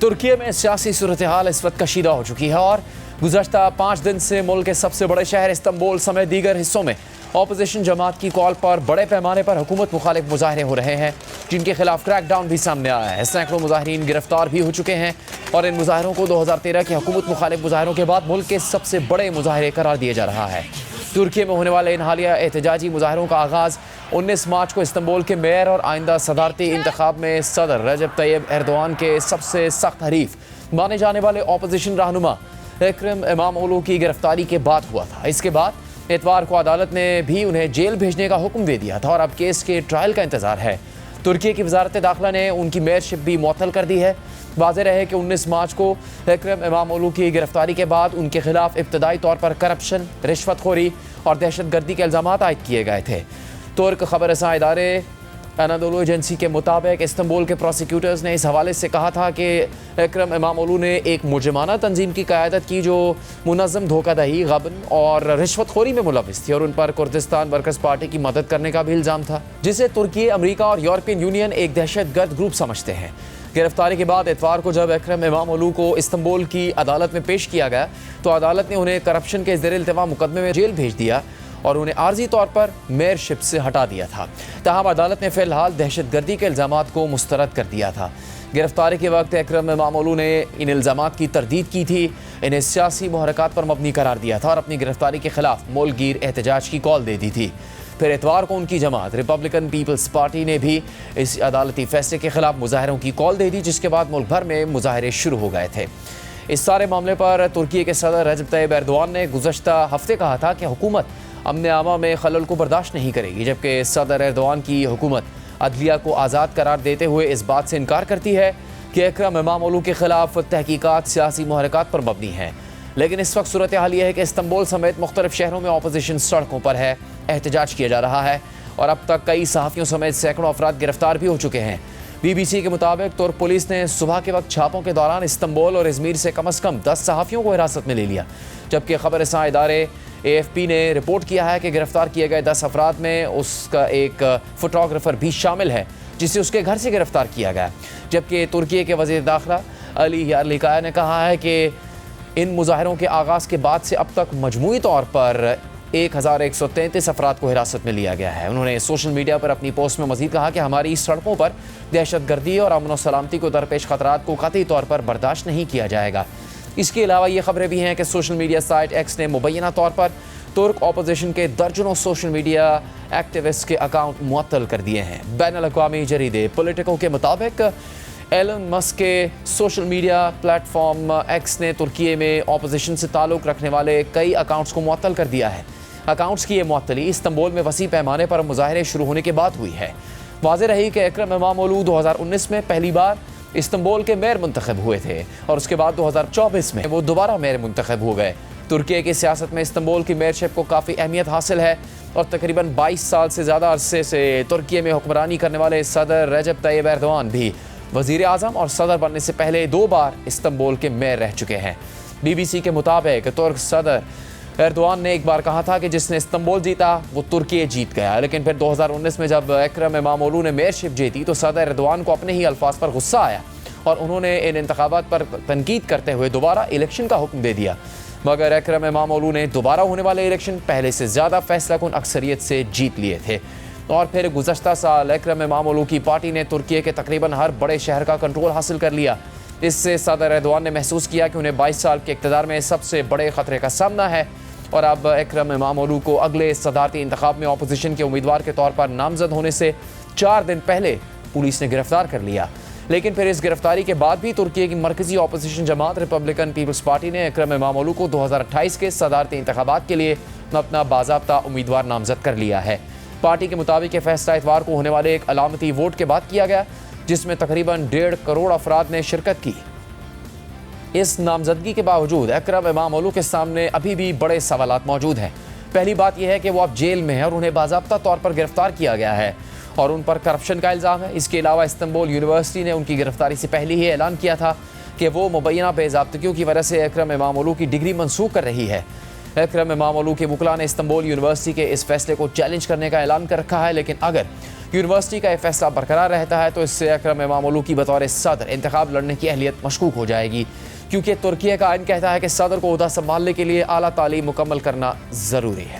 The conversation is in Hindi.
तुर्की में सियासी सूरत हाल इस वक्त कशीदा हो चुकी है और गुज़श्ता 5 दिन से मुल्क के सबसे बड़े शहर इस्तांबुल समेत दीगर हिस्सों में ऑपोजिशन जमात की कॉल पर बड़े पैमाने पर हुकूमत मुखालिफ मुजाहरे हो रहे हैं, जिनके खिलाफ क्रैकडाउन भी सामने आया है। सैकड़ों मुजाहिरीन गिरफ्तार भी हो चुके हैं और इन मुजाहरों को 2013 के हुकूमत मुखालिफ मुजाहरों के बाद मुल्क के सबसे बड़े मुजाहरे करार दिया जा रहा है। तुर्की में होने वाले इन हालिया एहतजाजी मुजाहरों का आगाज़ 19 मार्च को इस्तांबुल के मेयर और आइंदा सदारती इंतखाब में सदर रजब तैयब एर्दोआन के सबसे सख्त हरीफ माने जाने वाले ऑपोजिशन रहनुमा इकरम इमामोगलू की गिरफ्तारी के बाद हुआ था। इसके बाद इतवार को अदालत ने भी उन्हें जेल भेजने का हुक्म दे दिया था और अब केस के ट्रायल का इंतजार है। तुर्की की वजारत दाखिला ने उनकी मेयरशिप भी मुअत्तल कर दी है। वाज़ेह रहे कि 19 मार्च को इकरम इमामोगलू की गिरफ्तारी के बाद उनके खिलाफ इब्तदाई तौर पर करप्शन, रिश्वतखोरी और दहशतगर्दी के इल्ज़ामात आयद किए गए थे। तुर्क खबर रसां इदारे अनादोलू एजेंसी के मुताबिक इस्तांबुल के प्रोसिक्यूटर्स ने इस हवाले से कहा था कि इकरम इमामोगलू ने एक मुजरिमाना तंजीम की क़यादत की जो मुनज़्ज़म धोखाधड़ी, गबन और रिश्वतखोरी में मुलव्विस थी और उन पर कुर्दिस्तान वर्कर्स पार्टी की मदद करने का भी इल्ज़ाम था, जिसे तुर्की, अमरीका और यूरोपियन यूनियन एक दहशतगर्द ग्रुप समझते हैं। गिरफ्तारी के बाद इतवार को जब इकरम इमामोगलू को इस्तांबुल की अदालत में पेश किया गया तो अदालत ने उन्हें करप्शन के ज़ेर इल्तिवा मुकदमे में जेल भेज दिया और उन्हें आर्जी तौर पर मेयरशिप से हटा दिया था। ताहम अदालत ने फ़िलहाल दहशतगर्दी के इल्ज़ामात को मुस्तरद कर दिया था। गिरफ्तारी के वक्त इकरम इमामोगलू ने इन इल्ज़ामात की तरदीद की थी, इन्हें सियासी मुहरकात पर मबनी करार दिया था और अपनी गिरफ्तारी के खिलाफ मुल्क गिर एहतजाज की कॉल दे दी थी। फिर इतवार को उनकी जमात रिपब्लिकन पीपल्स पार्टी ने भी इस अदालती फैसले के खिलाफ मुजाहरों की कॉल दे दी, जिसके बाद मुल्क भर में मुजाहरे शुरू हो गए थे। इस सारे मामले पर तुर्की के सदर रजब तैयब एर्दोआन ने गुज़श्ता हफ्ते कहा था कि हुकूमत अमन आमा में खलल को बर्दाश्त नहीं करेगी, जबकि सदर एर्दोआन की हुकूमत अदलिया को आज़ाद करार देते हुए इस बात से इनकार करती है कि इकरम इमामोगलू के खिलाफ तहकीकात सियासी मुहरकात पर मबनी है। लेकिन इस वक्त सूरत हाल यह है कि इस्तांबुल समेत मुख्तलिफ शहरों में ऑपोजिशन सड़कों पर है, एहतजाज किया जा रहा है और अब तक कई सहाफ़ियों समेत सैकड़ों अफराद गिरफ्तार भी हो चुके हैं। BBC के मुताबिक तुर्क पुलिस ने सुबह के वक्त छापों के दौरान इस्तांबुल और इज़मीर से कम 10 सहाफ़ियों को हिरासत में ले लिया, जबकि खबर रसां इदारे AFP ने रिपोर्ट किया है कि गिरफ्तार किए गए 10 अफराद में उसका एक फ़ोटोग्राफ़र भी शामिल है, जिसे उसके घर से गिरफ्तार किया गया। जबकि तुर्की के वज़ीर दाखिला अली यारलिकाया ने कहा है कि इन मुजाहरों के आगाज़ के बाद से अब तक मजमूई तौर पर 1133 अफराद को हिरासत में लिया गया है। उन्होंने सोशल मीडिया पर अपनी पोस्ट में मज़ीद कहा कि हमारी सड़कों पर दहशतगर्दी और अमन व सलामती को दरपेश ख़तरात को कतई तौर पर बर्दाश्त नहीं किया जाएगा। इसके अलावा ये खबरें भी हैं कि सोशल मीडिया साइट एक्स ने मुबैना तौर पर तुर्क ऑपोजिशन के दर्जनों सोशल मीडिया एक्टिविस्ट के अकाउंट मुअत्तल कर दिए हैं। बैनुल-अक़वामी जरीदे पॉलिटिको के मुताबिक एलन मस्क के सोशल मीडिया प्लेटफॉर्म एक्स ने तुर्की में ऑपोजिशन से ताल्लुक़ रखने वाले कई अकाउंट्स को मुअत्तल कर दिया है। अकाउंट्स की ये मुअत्तली इस्तांबुल में वसी पैमाने पर मुजाहरे शुरू होने के बाद हुई है। वाज़ेह रही कि इकरम इमामोगलू 2019 में पहली बार इस्तांबुल के मेयर मुंतखब हुए थे और उसके बाद 2024 में वो दोबारा मेयर मुंतखब हो गए। तुर्की की सियासत में इस्तांबुल की मेयरशिप को काफ़ी अहमियत हासिल है और तकरीबन 22 साल से ज़्यादा अरसे से तुर्की में हुक्मरानी करने वाले सदर रजब तैयब एर्दोआन भी वज़ीर आज़म और सदर बनने से पहले 2 बार इस्तांबुल के मेयर रह चुके हैं। BBC के मुताबिक तुर्क सदर एर्दोआन ने एक बार कहा था कि जिसने इस्तांबुल जीता वो तुर्की जीत गया, लेकिन फिर 2019 में जब इकरम इमामोगलू ने मेयरशिप जीती तो सदर एर्दोआन को अपने ही अल्फाज पर गुस्सा आया और उन्होंने इन इंतखाबात पर तनकीद करते हुए दोबारा इलेक्शन का हुक्म दे दिया। मगर इकरम इमामोगलू ने दोबारा होने वाले इलेक्शन पहले से ज़्यादा फैसला कुन अक्सरियत से जीत लिए थे और फिर गुज़श्ता साल इकरम इमामोगलू की पार्टी ने तुर्की के तकरीबन हर बड़े शहर का कंट्रोल हासिल कर लिया। इससे सदर एर्दोआन ने महसूस किया कि उन्हें 22 साल के इक़्तिदार में सबसे बड़े ख़तरे का सामना है और अब इकरम इमामोगलू को अगले सदारती इंतखाब में ऑपोजिशन के उम्मीदवार के तौर पर नामजद होने से 4 दिन पहले पुलिस ने गिरफ्तार कर लिया। लेकिन फिर इस गिरफ्तारी के बाद भी तुर्की की मरकजी ऑपोजिशन जमात रिपब्लिकन पीपल्स पार्टी ने इकरम इमामोगलू को 2028 के सदारती इंतखाबात के लिए अपना बाज़ाब्ता उम्मीदवार नामजद कर लिया है। पार्टी के मुताबिक फैसला इतवार को होने वाले एक अलामती वोट के बाद किया गया, जिसमें तकरीबन 1.5 करोड़ अफराद ने शिरकत की। इस नामजदगी के बावजूद इकरम इमामोगलू के सामने अभी भी बड़े सवालात मौजूद हैं। पहली बात यह है कि वो अब जेल में है और उन्हें बाज़ाब्ता तौर पर गिरफ्तार किया गया है और उन पर करप्शन का इल्ज़ाम है। इसके अलावा इस्तांबुल यूनिवर्सिटी ने उनकी गिरफ्तारी से पहले ही ऐलान किया था कि वो मुबैना बेज़ाब्तगियों की वजह से इकरम इमामोगलू की डिग्री मनसूख कर रही है। इकरम इमामोगलू के वकला ने इस्तांबुल यूनिवर्सिटी के इस फैसले को चैलेंज करने का ऐलान कर रखा है, लेकिन अगर यूनिवर्सिटी का यह फैसला बरकरार रहता है तो इससे अकरम इमाम-उल-मुल्क बतौर सदर इंतखाब लड़ने की अहलियत मशकूक हो जाएगी, क्योंकि तुर्की का आइन कहता है कि सदर को ओहदा संभालने के लिए आला तालीम मुकम्मल करना ज़रूरी है।